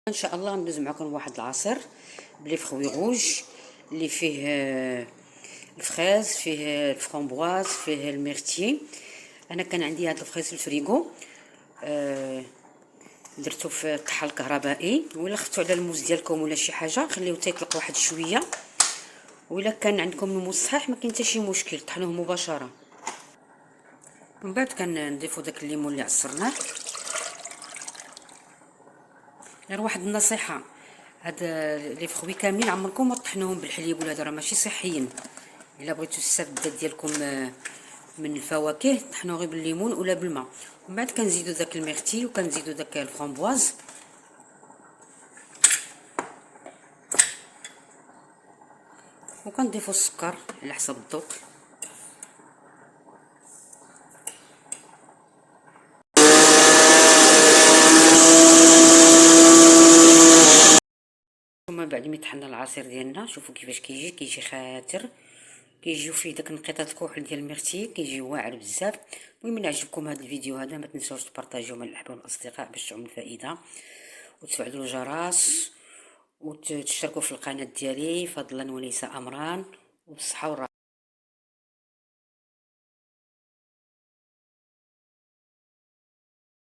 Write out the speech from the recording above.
ان شاء الله ندوز معكم واحد العصير بلي فخوي غوج اللي فيه الفخاز، فيه الفرامبواز، فيه الميرتي. انا كان عندي هذا الفخاز في الفريغو، درتو في الطحال الكهربائي، ولا خفتو على الموز ديالكم ولا شي حاجه خليوه تيطلق واحد شويه، ولا كان عندكم الموز صحيح ما كاين حتى شي مشكل طحنوه مباشره. من بعد كنضيفوا داك الليمون اللي عصرناه. غير واحد النصيحه، هاد لي فخوي كاملين عمركم ما طحنوهم بالحليب ولا هذا راه ماشي صحيين. الا بغيتو السردات ديالكم من الفواكه طحنوه غير بالليمون ولا بالماء. ومن بعد كنزيدو داك الميرتي وكنزيدو داك الفرامبواز، وكنضيفو السكر على حسب الذوق. ثم بعد ما يطحن العصير ديالنا شوفوا كيفاش كيجي خاتر، كيجيو فيه داك نقيطات الكحل ديال الميرتي، كيجي واعر بزاف. المهم الا عجبكم هذا الفيديو هذا ما تنساوش تبارطاجيوه مع الاحباب والاصدقاء باش تعم الفائده، وتفعلوا الجرس وتشتركوا في القناه ديالي فضلا وليس امرا. وبالصحه والراحه.